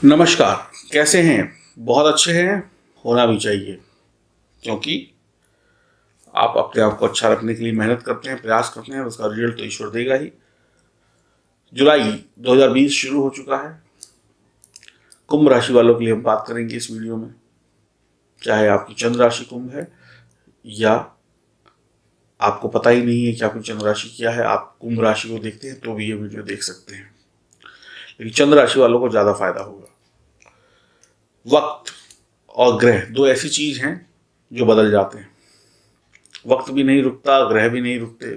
नमस्कार। कैसे हैं? बहुत अच्छे हैं। होना भी चाहिए, क्योंकि आप अपने आप को अच्छा रखने के लिए मेहनत करते हैं, प्रयास करते हैं, उसका रिजल्ट तो ईश्वर देगा ही। जुलाई 2020 शुरू हो चुका है। कुंभ राशि वालों के लिए हम बात करेंगे इस वीडियो में। चाहे आपकी चंद्र राशि कुंभ है, या आपको पता ही नहीं है कि आपकी चंद्र राशि क्या है, आप कुंभ राशि को देखते हैं तो भी ये वीडियो देख सकते हैं। लेकिन चंद्र राशि वालों को ज़्यादा फायदा होगा। वक्त और ग्रह दो ऐसी चीज हैं जो बदल जाते हैं। वक्त भी नहीं रुकता, ग्रह भी नहीं रुकते,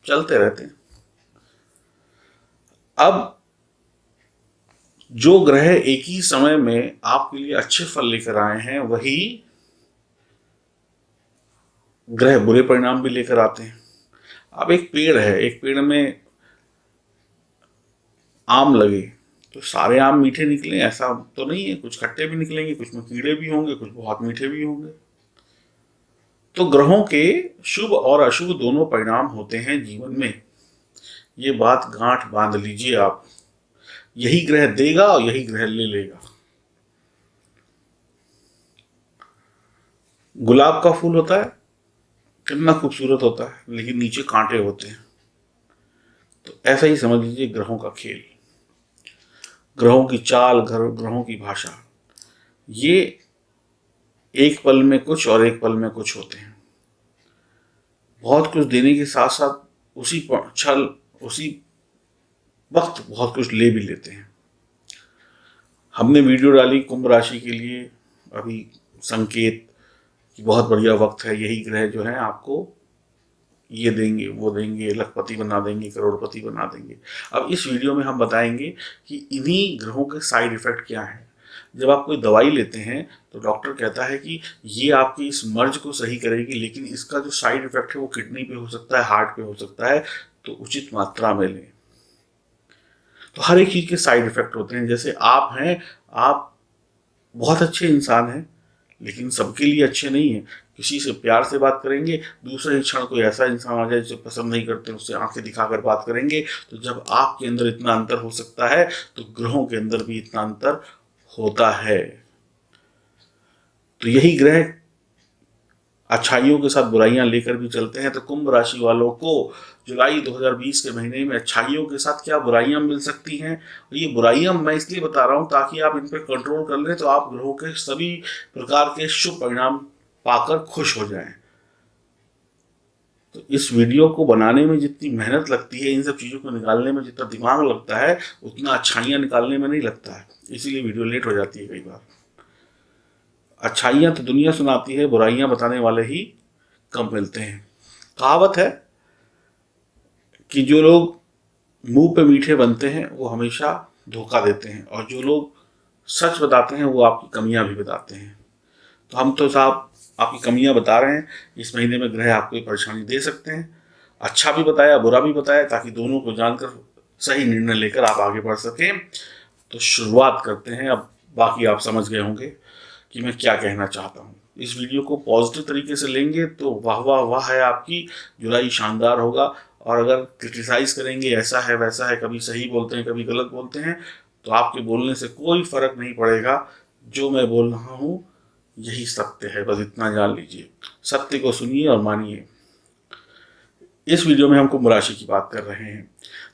चलते रहते हैं। अब जो ग्रह एक ही समय में आपके लिए अच्छे फल लेकर आए हैं, वही ग्रह बुरे परिणाम भी लेकर आते हैं। अब एक पेड़ है, एक पेड़ में आम लगे तो सारे आम मीठे निकले ऐसा तो नहीं है। कुछ खट्टे भी निकलेंगे, कुछ में कीड़े भी होंगे, कुछ बहुत मीठे भी होंगे। तो ग्रहों के शुभ और अशुभ दोनों परिणाम होते हैं जीवन में। ये बात गांठ बांध लीजिए आप। यही ग्रह देगा और यही ग्रह ले लेगा। गुलाब का फूल होता है, कितना खूबसूरत होता है, लेकिन नीचे कांटे होते हैं। तो ऐसा ही समझ लीजिए ग्रहों का खेल, ग्रहों की चाल, ग्रहों की भाषा, ये एक पल में कुछ और एक पल में कुछ होते हैं। बहुत कुछ देने के साथ साथ उसी छल, उसी वक्त बहुत कुछ ले भी लेते हैं। हमने वीडियो डाली कुंभ राशि के लिए अभी, संकेत कि बहुत बढ़िया वक्त है, यही ग्रह जो है आपको ये देंगे, वो देंगे, लखपति बना देंगे, करोड़पति बना देंगे। अब इस वीडियो में हम बताएंगे कि इन्हीं ग्रहों के साइड इफेक्ट क्या हैं। जब आप कोई दवाई लेते हैं तो डॉक्टर कहता है कि ये आपकी इस मर्ज को सही करेगी, लेकिन इसका जो साइड इफेक्ट है वो किडनी पे हो सकता है, हार्ट पे हो सकता है, तो उचित मात्रा में लें। तो हर एक चीज के साइड इफेक्ट होते हैं। जैसे आप हैं, आप बहुत अच्छे इंसान हैं, लेकिन सबके लिए अच्छे नहीं है। किसी से प्यार से बात करेंगे, दूसरे ही क्षण कोई ऐसा इंसान आ जाए जो पसंद नहीं करते, उससे आंखें दिखाकर बात करेंगे। तो जब आपके अंदर इतना अंतर हो सकता है, तो ग्रहों के अंदर भी इतना अंतर होता है। तो यही ग्रह अच्छाइयों के साथ बुराइयां लेकर भी चलते हैं। तो कुंभ राशि वालों को जुलाई 2020 के महीने में अच्छाइयों के साथ क्या बुराइयां मिल सकती हैं, और ये बुराइयां मैं इसलिए बता रहा हूं ताकि आप इन पर कंट्रोल कर लें, तो आप ग्रहों के सभी प्रकार के शुभ परिणाम पाकर खुश हो जाएं। तो इस वीडियो को बनाने में जितनी मेहनत लगती है, इन सब चीज़ों को निकालने में जितना दिमाग लगता है, उतना अच्छाइयाँ निकालने में नहीं लगता है। इसीलिए वीडियो लेट हो जाती है कई बार। अच्छाइयाँ तो दुनिया सुनाती है, बुराइयाँ बताने वाले ही कम मिलते हैं। कहावत है कि जो लोग मुंह पे मीठे बनते हैं वो हमेशा धोखा देते हैं, और जो लोग सच बताते हैं वो आपकी कमियां भी बताते हैं। तो हम तो साहब आपकी कमियां बता रहे हैं। इस महीने में ग्रह आपको परेशानी दे सकते हैं। अच्छा भी बताया, बुरा भी बताया, ताकि दोनों को जानकर सही निर्णय लेकर आप आगे बढ़ सकें। तो शुरुआत करते हैं। अब बाकी आप समझ गए होंगे कि मैं क्या कहना चाहता हूँ। इस वीडियो को पॉजिटिव तरीके से लेंगे तो वाह वाह वाह है आपकी, जुलाई शानदार होगा। और अगर क्रिटिसाइज करेंगे, ऐसा है वैसा है, कभी सही बोलते हैं कभी गलत बोलते हैं, तो आपके बोलने से कोई फर्क नहीं पड़ेगा। जो मैं बोल रहा हूँ यही सत्य है, बस इतना जान लीजिए। सत्य को सुनिए और मानिए। इस वीडियो में हम कुंभ राशि की बात कर रहे हैं।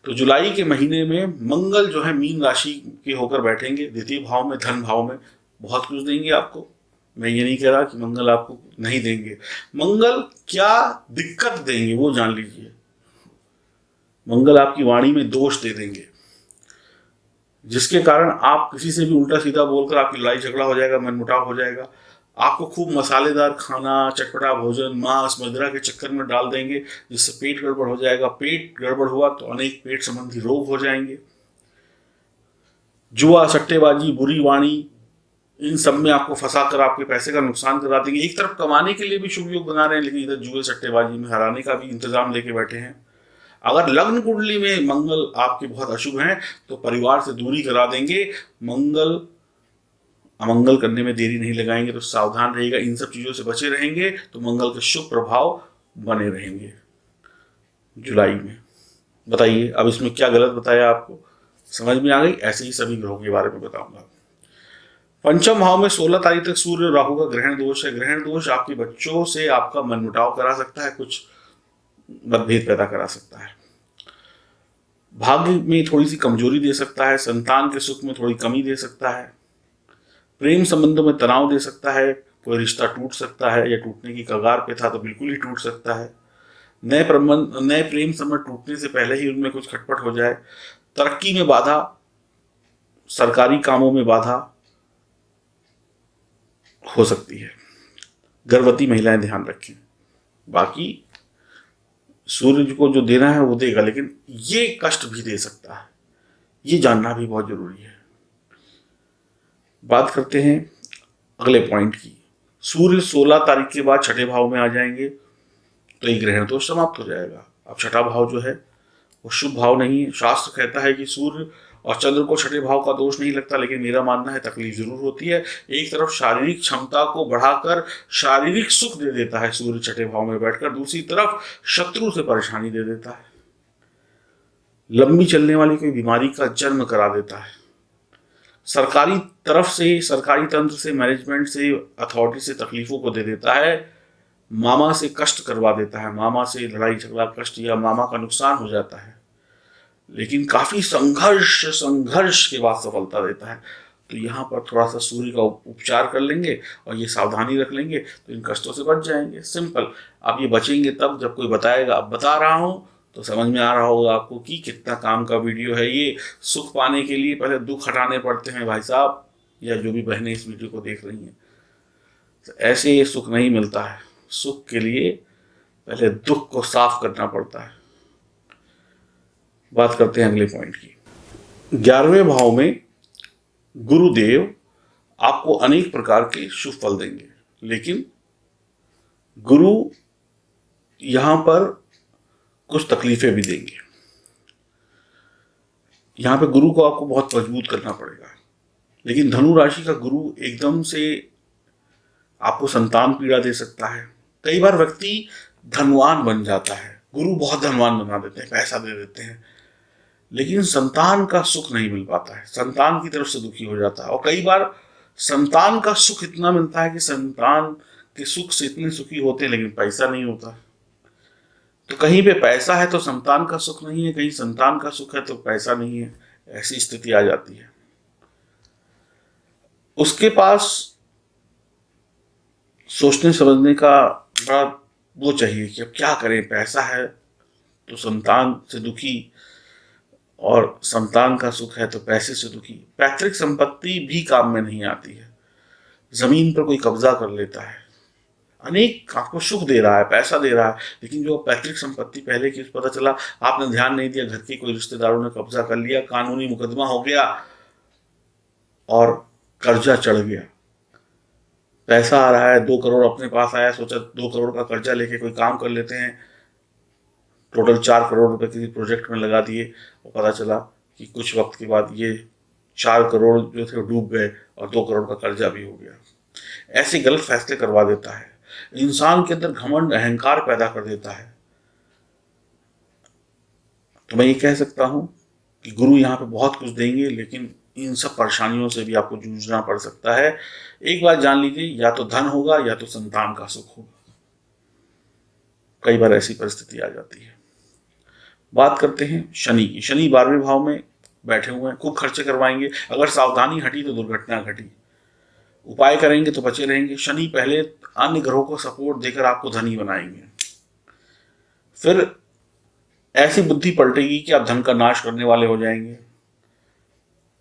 तो जुलाई के महीने में मंगल जो है मीन राशि के होकर बैठेंगे, द्वितीय भाव में, धन भाव में। बहुत कुछ देंगे आपको। मैं ये नहीं कह रहा कि मंगल आपको नहीं देंगे। मंगल क्या दिक्कत देंगे वो जान लीजिए। मंगल आपकी वाणी में दोष दे देंगे, जिसके कारण आप किसी से भी उल्टा सीधा बोलकर आपकी लड़ाई झगड़ा हो जाएगा, मनमुटाव हो जाएगा। आपको खूब मसालेदार खाना, चटपटा भोजन, मांस मदिरा के चक्कर में डाल देंगे, जिससे पेट गड़बड़ हो जाएगा। पेट गड़बड़ हुआ तो अनेक पेट संबंधी रोग हो जाएंगे। जुआ, सट्टेबाजी, बुरी वाणी, इन सब में आपको फंसा कर आपके पैसे का नुकसान करा देंगे। एक तरफ कमाने के लिए भी शुभ योग बना रहे हैं, लेकिन इधर जुए सट्टेबाजी में हराने का भी इंतजाम लेके बैठे हैं। अगर लग्न कुंडली में मंगल आपके बहुत अशुभ हैं तो परिवार से दूरी करा देंगे। मंगल अमंगल करने में देरी नहीं लगाएंगे, तो सावधान रहेगा। इन सब चीजों से बचे रहेंगे तो मंगल के शुभ प्रभाव बने रहेंगे जुलाई में। बताइए अब इसमें क्या गलत बताया आपको? समझ में आ गई? ऐसे ही सभी ग्रहों के बारे में बताऊंगा। पंचम भाव में 16 तारीख तक सूर्य और राहु का ग्रहण दोष है। ग्रहण दोष आपके बच्चों से आपका मनमुटाव करा सकता है, कुछ मतभेद पैदा करा सकता है, भाग्य में थोड़ी सी कमजोरी दे सकता है, संतान के सुख में थोड़ी कमी दे सकता है, प्रेम संबंधों में तनाव दे सकता है, कोई रिश्ता टूट सकता है या टूटने की कगार पे था तो बिल्कुल ही टूट सकता है, नए प्रेम संबंध टूटने से पहले ही उनमें कुछ खटपट हो जाए, तरक्की में बाधा, सरकारी कामों में बाधा हो सकती है। गर्भवती महिलाएं ध्यान रखें। बाकी सूर्य को जो देना है वो देगा, लेकिन ये कष्ट भी दे सकता है, ये जानना भी बहुत जरूरी है। बात करते हैं अगले पॉइंट की। सूर्य 16 तारीख के बाद छठे भाव में आ जाएंगे तो ये ग्रहण दोष समाप्त हो जाएगा। अब छठा भाव जो है वो शुभ भाव नहीं है। शास्त्र कहता है कि सूर्य और चंद्र को छठे भाव का दोष नहीं लगता, लेकिन मेरा मानना है तकलीफ जरूर होती है। एक तरफ शारीरिक क्षमता को बढ़ाकर शारीरिक सुख दे देता है सूर्य छठे भाव में बैठकर, दूसरी तरफ शत्रु से परेशानी दे देता है, लंबी चलने वाली कोई बीमारी का जन्म करा देता है, सरकारी तरफ से, सरकारी तंत्र से, मैनेजमेंट से, अथॉरिटी से तकलीफों को दे देता है, मामा से कष्ट करवा देता है, मामा से लड़ाई झगड़ा कष्ट या मामा का नुकसान हो जाता है, लेकिन काफी संघर्ष के बाद सफलता देता है। तो यहाँ पर थोड़ा सा सूर्य का उपचार कर लेंगे और ये सावधानी रख लेंगे तो इन कष्टों से बच जाएंगे। सिंपल। आप ये बचेंगे तब जब कोई बताएगा। अब बता रहा हूँ तो समझ में आ रहा होगा आपको कि कितना काम का वीडियो है ये। सुख पाने के लिए पहले दुख हटाने पड़ते हैं भाई साहब, या जो भी बहनें इस वीडियो को देख रही हैं। तो ऐसे ये सुख नहीं मिलता है। सुख के लिए पहले दुख को साफ करना पड़ता है। बात करते हैं अगले पॉइंट की। 11वें भाव में गुरुदेव आपको अनेक प्रकार के शुभ फल देंगे, लेकिन गुरु यहां पर कुछ तकलीफें भी देंगे। यहां पे गुरु को आपको बहुत मजबूत करना पड़ेगा। लेकिन धनु राशि का गुरु एकदम से आपको संतान पीड़ा दे सकता है। कई बार व्यक्ति धनवान बन जाता है, गुरु बहुत धनवान बना देते हैं, पैसा दे देते हैं, लेकिन संतान का सुख नहीं मिल पाता है, संतान की तरफ से दुखी हो जाता है। और कई बार संतान का सुख इतना मिलता है कि संतान के सुख से इतने सुखी होते हैं, लेकिन पैसा नहीं होता। तो कहीं पे पैसा है तो संतान का सुख नहीं है, कहीं संतान का सुख है तो पैसा नहीं है, ऐसी स्थिति आ जाती है। उसके पास सोचने समझने का बड़ा वो चाहिए कि अब क्या करें। पैसा है तो संतान से दुखी, और संतान का सुख है तो पैसे से दुखी। पैतृक संपत्ति भी काम में नहीं आती है। जमीन पर कोई कब्जा कर लेता है, अनेक आपको सुख दे रहा है, पैसा दे रहा है, लेकिन जो पैतृक संपत्ति पहले की पता चला आपने ध्यान नहीं दिया, घर के कोई रिश्तेदारों ने कब्जा कर लिया, कानूनी मुकदमा हो गया और कर्जा चढ़ गया। पैसा आ रहा है, 2 करोड़ अपने पास आया, सोचा 2 करोड़ का कर्जा लेके कोई काम कर लेते हैं, टोटल 4 करोड़ रुपए किसी प्रोजेक्ट में लगा दिए और पता चला कि कुछ वक्त के बाद ये 4 करोड़ जो थे डूब गए और 2 करोड़ का कर्जा भी हो गया। ऐसे गलत फैसले करवा देता है, इंसान के अंदर घमंड अहंकार पैदा कर देता है। तो मैं ये कह सकता हूं कि गुरु यहाँ पे बहुत कुछ देंगे, लेकिन इन सब परेशानियों से भी आपको जूझना पड़ सकता है। एक बात जान लीजिए, या तो धन होगा या तो संतान का सुख होगा। कई बार ऐसी परिस्थिति आ जाती है। बात करते हैं शनि की। शनि 12वें भाव में बैठे हुए हैं, खूब खर्चे करवाएंगे। अगर सावधानी हटी तो दुर्घटना घटी। उपाय करेंगे तो बचे रहेंगे। शनि पहले अन्य ग्रहों को सपोर्ट देकर आपको धनी बनाएंगे, फिर ऐसी बुद्धि पलटेगी कि आप धन का नाश करने वाले हो जाएंगे।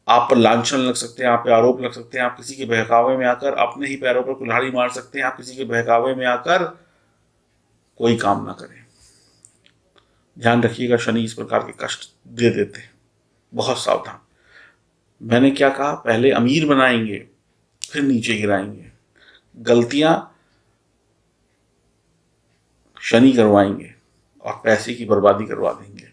आप पर लांछन लग सकते हैं, आप पे आरोप लग सकते हैं, आप किसी के बहकावे में आकर अपने ही पैरों पर कुल्हाड़ी मार सकते हैं, आप किसी के बहकावे में आकर कोई काम ना करें। ध्यान रखिएगा, शनि इस प्रकार के कष्ट दे देते हैं, बहुत सावधान। मैंने क्या कहा, पहले अमीर बनाएंगे फिर नीचे गिराएंगे। गलतियां शनि करवाएंगे और पैसे की बर्बादी करवा देंगे।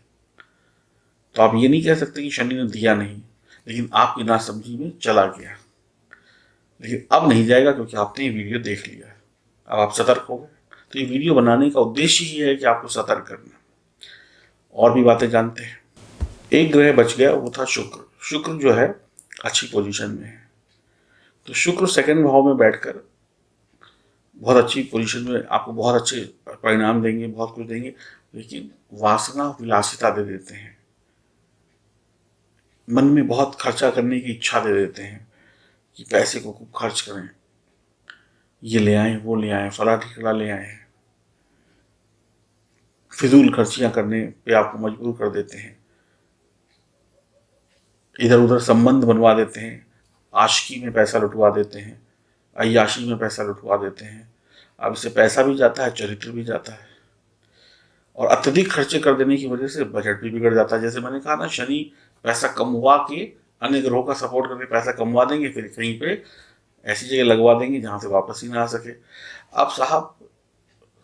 तो आप ये नहीं कह सकते कि शनि ने दिया नहीं, लेकिन आपकी नासमझी में चला गया। लेकिन अब नहीं जाएगा, क्योंकि आपने ये वीडियो देख लिया है, अब आप सतर्क हो गए। तो ये वीडियो बनाने का उद्देश्य ही है कि आपको सतर्क करना। और भी बातें जानते हैं। एक ग्रह बच गया, वो था शुक्र। शुक्र जो है अच्छी पोजीशन में है, तो शुक्र सेकंड भाव में बैठकर बहुत अच्छी पोजीशन में आपको बहुत अच्छे परिणाम देंगे, बहुत कुछ देंगे, लेकिन वासना विलासिता दे देते हैं, मन में बहुत खर्चा करने की इच्छा दे देते हैं कि पैसे को खूब खर्च करें, ये ले आए, वो ले आए, फला ठिकड़ा ले आए, फिजूल खर्चियां करने पे आपको मजबूर कर देते हैं, इधर उधर संबंध बनवा देते हैं, आशिकी में पैसा लुटवा देते हैं, अय्याशी में पैसा लुटवा देते हैं। अब इससे पैसा भी जाता है, चरित्र भी जाता है, और अत्यधिक खर्चे कर देने की वजह से बजट भी बिगड़ जाता है। जैसे मैंने कहा ना, शनि पैसा कमवा के अन्य ग्रहों का सपोर्ट करके पैसा कमवा देंगे, फिर कहीं पे ऐसी जगह लगवा देंगे जहां से वापस ही ना आ सके। अब साहब,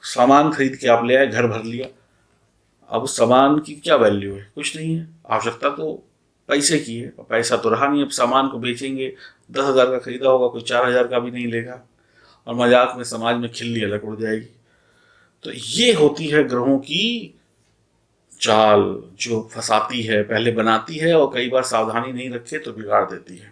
सामान खरीद के आप ले आए, घर भर लिया, अब उस सामान की क्या वैल्यू है? कुछ नहीं है। आवश्यकता तो पैसे की है, पैसा तो रहा नहीं। अब सामान को बेचेंगे, 10,000 का खरीदा होगा, कोई 4,000 का भी नहीं लेगा, और मजाक में समाज में खिल्ली अलग उड़ जाएगी। तो ये होती है ग्रहों की चाल, जो फंसाती है, पहले बनाती है और कई बार सावधानी नहीं रखे तो बिगाड़ देती है।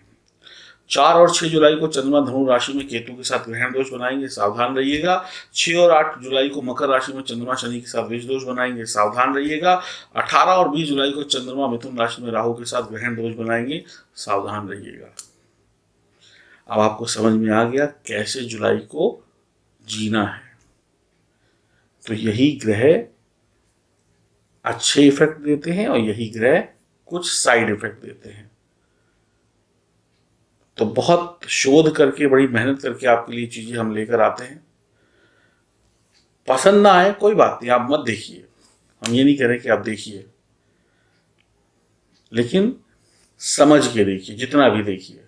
4 और 6 जुलाई को चंद्रमा धनु राशि में केतु के साथ ग्रहण दोष बनाएंगे, सावधान रहिएगा। 6 और 8 जुलाई को मकर राशि में चंद्रमा शनि के साथ विष दोष बनाएंगे, सावधान रहिएगा। 18 और 20 जुलाई को चंद्रमा मिथुन राशि में राहु के साथ ग्रहण दोष बनाएंगे, सावधान रहिएगा। अब आपको समझ में आ गया कैसे जुलाई को जीना है। तो यही ग्रह अच्छे इफेक्ट देते हैं और यही ग्रह कुछ साइड इफेक्ट देते हैं। तो बहुत शोध करके, बड़ी मेहनत करके आपके लिए चीजें हम लेकर आते हैं। पसंद ना आए कोई बात नहीं, आप मत देखिए, हम ये नहीं कह रहे कि आप देखिए, लेकिन समझ के देखिए, जितना भी देखिए।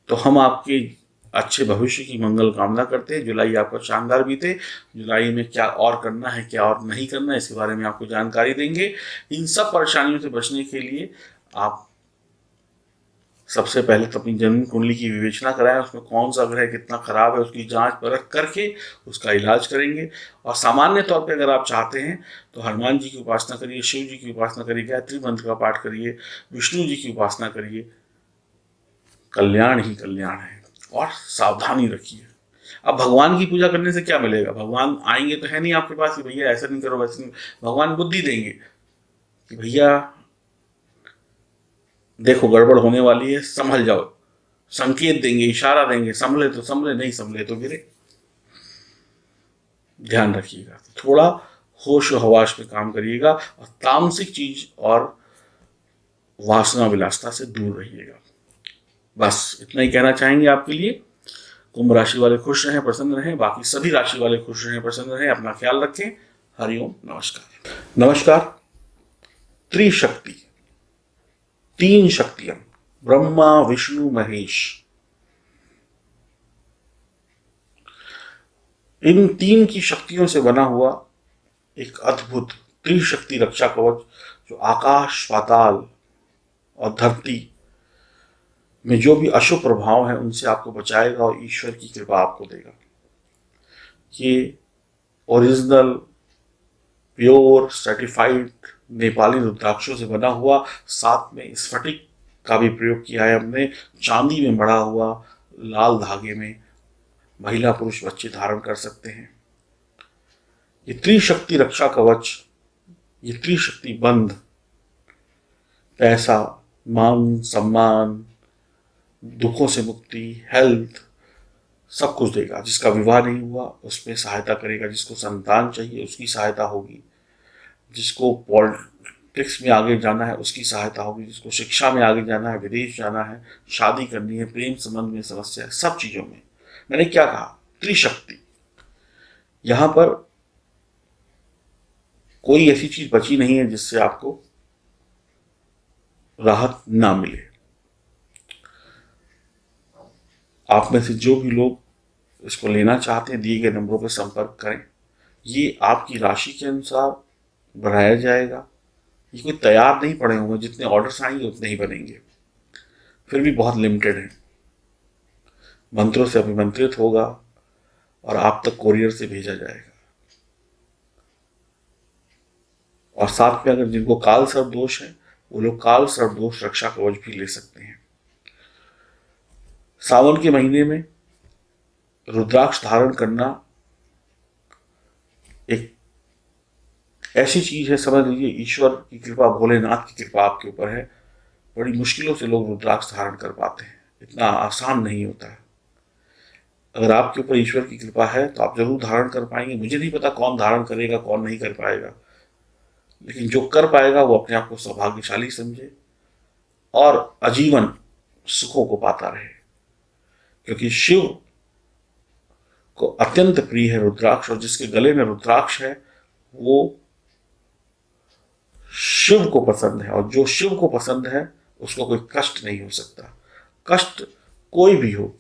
तो हम आपके अच्छे भविष्य की मंगल कामना करते हैं। जुलाई आपका शानदार बीते। जुलाई में क्या और करना है, क्या और नहीं करना है, इसके बारे में आपको जानकारी देंगे। इन सब परेशानियों से बचने के लिए आप सबसे पहले तो अपनी जन्म कुंडली की विवेचना कराएं, उसमें कौन सा ग्रह कितना खराब है उसकी जांच परख करके उसका इलाज करेंगे। और सामान्य तौर पे अगर आप चाहते हैं तो हनुमान जी की उपासना करिए, शिव जी की उपासना करिए, गायत्री मंत्र का पाठ करिए, विष्णु जी की उपासना करिए, कल्याण ही कल्याण है। और सावधानी रखिए। अब भगवान की पूजा करने से क्या मिलेगा? भगवान आएंगे तो है नहीं आपके पास कि भैया ऐसा नहीं करो, वैसे नहीं। भगवान बुद्धि देंगे कि भैया देखो गड़बड़ होने वाली है, संभल जाओ, संकेत देंगे, इशारा देंगे, संभले तो संभले, नहीं संभले तो गिरे। ध्यान रखिएगा, थोड़ा होश और हवास में काम करिएगा और तामसिक चीज और वासना विलासता से दूर रहिएगा। बस इतना ही कहना चाहेंगे आपके लिए। कुंभ राशि वाले खुश रहें, प्रसन्न रहें, बाकी सभी राशि वाले खुश रहें, प्रसन्न रहें, अपना ख्याल रखें। हरिओम, नमस्कार। नमस्कार। त्रिशक्ति, 3 शक्तियां, ब्रह्मा विष्णु महेश, इन 3 की शक्तियों से बना हुआ एक अद्भुत त्रिशक्ति रक्षा कवच, जो आकाश, पाताल और धरती में जो भी अशुभ प्रभाव है उनसे आपको बचाएगा और ईश्वर की कृपा आपको देगा। ये ओरिजिनल प्योर सर्टिफाइड नेपाली रुद्राक्षों से बना हुआ, साथ में स्फटिक का भी प्रयोग किया है हमने, चांदी में मढ़ा हुआ, लाल धागे में महिला पुरुष बच्चे धारण कर सकते हैं। ये त्रिशक्ति रक्षा कवच, ये त्रिशक्ति बंध पैसा, मान सम्मान, दुखों से मुक्ति, हेल्थ, सब कुछ देगा। जिसका विवाह नहीं हुआ उसमें सहायता करेगा, जिसको संतान चाहिए उसकी सहायता होगी, जिसको पॉलिटिक्स में आगे जाना है उसकी सहायता होगी, जिसको शिक्षा में आगे जाना है, विदेश जाना है, शादी करनी है, प्रेम संबंध में समस्या है, सब चीजों में। मैंने क्या कहा? त्रिशक्ति। यहां पर कोई ऐसी चीज बची नहीं है जिससे आपको राहत ना मिले। आप में से जो भी लोग इसको लेना चाहते हैं, दिए गए नंबरों पर संपर्क करें। ये आपकी राशि के अनुसार बढ़ाया जाएगा। ये कोई तैयार नहीं पड़े होंगे, जितने ऑर्डर्स आएंगे उतने ही बनेंगे, फिर भी बहुत लिमिटेड है। मंत्रों से अभिमंत्रित होगा और आप तक कोरियर से भेजा जाएगा। और साथ में अगर जिनको काल सर्प दोष है वो लोग काल सर्प दोष रक्षा कवच भी ले सकते हैं। सावन के महीने में रुद्राक्ष धारण करना एक ऐसी चीज है, समझ लीजिए ईश्वर की कृपा, भोलेनाथ की कृपा आपके ऊपर है। बड़ी मुश्किलों से लोग रुद्राक्ष धारण कर पाते हैं, इतना आसान नहीं होता है। अगर आपके ऊपर ईश्वर की कृपा है तो आप जरूर धारण कर पाएंगे। मुझे नहीं पता कौन धारण करेगा कौन नहीं कर पाएगा, लेकिन जो कर पाएगा वो अपने आप को सौभाग्यशाली समझे और आजीवन सुखों को पाता रहे, क्योंकि शिव को अत्यंत प्रिय है रुद्राक्ष, और जिसके गले में रुद्राक्ष है वो शिव को पसंद है, और जो शिव को पसंद है उसको कोई कष्ट नहीं हो सकता। कष्ट कोई भी हो,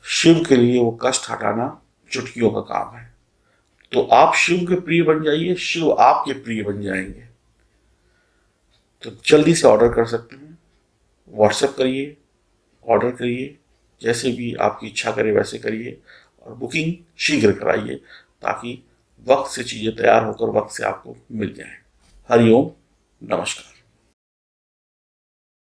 शिव के लिए वो कष्ट हटाना चुटकियों का काम है। तो आप शिव के प्रिय बन जाइए, शिव आपके प्रिय बन जाएंगे। तो जल्दी से ऑर्डर कर सकते हैं, व्हाट्सएप करिए, ऑर्डर करिए, जैसे भी आपकी इच्छा करे वैसे करिए, और बुकिंग शीघ्र कराइए ताकि वक्त से चीज़ें तैयार होकर वक्त से आपको मिल जाएं। हरिओम, नमस्कार।